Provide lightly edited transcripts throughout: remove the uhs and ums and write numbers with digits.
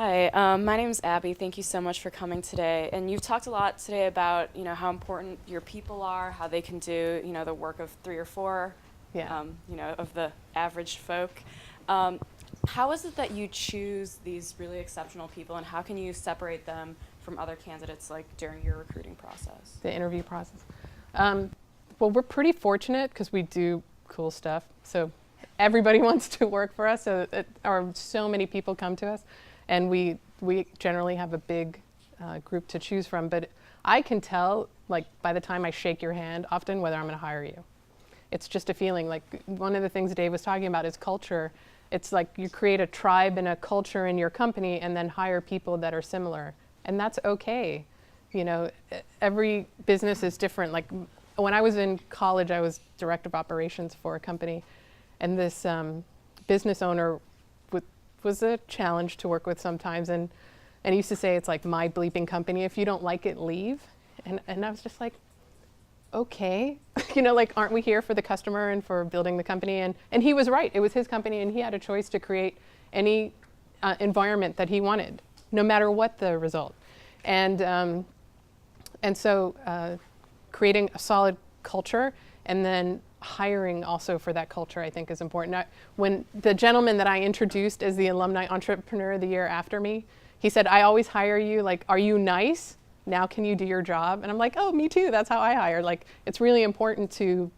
Hi, my name is Abby. Thank you so much for coming today. And you've talked a lot today about, how important your people are, how they can do, the work of three or four, Yeah. of the average folk. Um, how is it that you choose these really exceptional people, and how can you separate them from other candidates, like during your recruiting process? The interview process. Um, well, we're pretty fortunate because we do cool stuff. So everybody wants to work for us. Or so many people come to us, and we generally have a big group to choose from. But I can tell, like by the time I shake your hand, often whether I'm going to hire you. It's just a feeling. Like one of the things Dave was talking about is culture. It's like you create a tribe and a culture in your company, and then hire people that are similar, and that's okay. Every business is different. Like when I was in college, I was director of operations for a company, and this business owner was a challenge to work with sometimes. And he used to say, it's like my bleeping company. If you don't like it, leave. And I was just like, okay, like aren't we here for the customer and for building the company? And he was right. It was his company, and he had a choice to create any environment that he wanted, no matter what the result. And so creating a solid culture and then hiring also for that culture, I think, is important. When the gentleman that I introduced as the Alumni Entrepreneur of the Year after me, he said, I always hire you, like, are you nice? Now can you do your job? And I'm like, oh, me too, that's how I hire. Like, it's really important to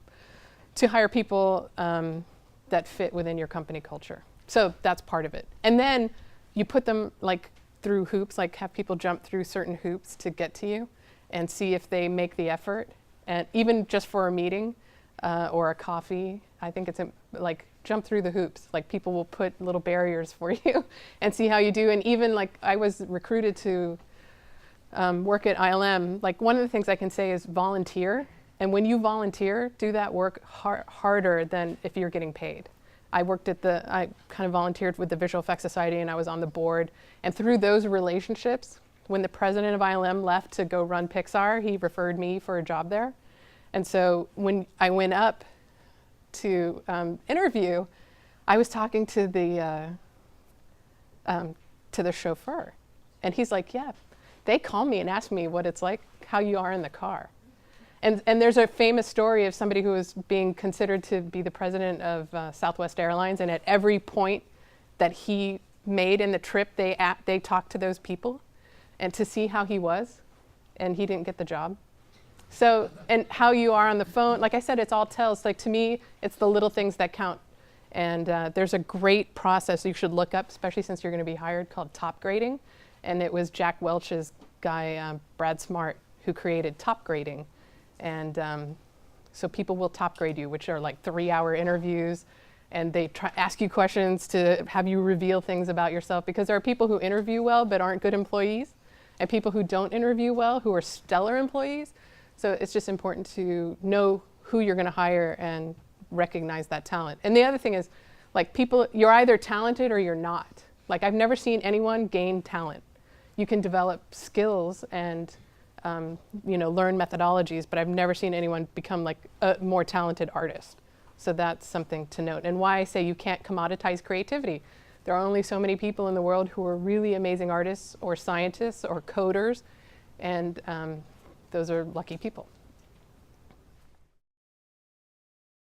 hire people that fit within your company culture. So that's part of it. And then you put them like through hoops, like have people jump through certain hoops to get to you and see if they make the effort. And even just for a meeting or a coffee, I think it's like jump through the hoops. Like people will put little barriers for you and see how you do. And even like I was recruited to work at ILM. Like one of the things I can say is volunteer. And when you volunteer, do that work harder than if you're getting paid. I kind of volunteered with the Visual Effects Society, and I was on the board. And through those relationships, when the president of ILM left to go run Pixar, he referred me for a job there. And so when I went up to interview, I was talking to the chauffeur. And he's like, yeah, they call me and ask me what it's like, how you are in the car. And there's a famous story of somebody who was being considered to be the president of Southwest Airlines, and at every point that he made in the trip, they talked to those people and to see how he was, and he didn't get the job. So, and how you are on the phone, like I said, it's all tells. Like to me, it's the little things that count. And there's a great process you should look up, especially since you're going to be hired, called top grading. And it was Jack Welch's guy, Brad Smart, who created top grading. And so people will top grade you, which are like 3-hour interviews. And they ask you questions to have you reveal things about yourself, because there are people who interview well but aren't good employees, and people who don't interview well who are stellar employees. So it's just important to know who you're going to hire and recognize that talent. And the other thing is, like people, you're either talented or you're not. Like I've never seen anyone gain talent. You can develop skills and learn methodologies, but I've never seen anyone become like a more talented artist. So that's something to note. And why I say you can't commoditize creativity. There are only so many people in the world who are really amazing artists or scientists or coders, and those are lucky people.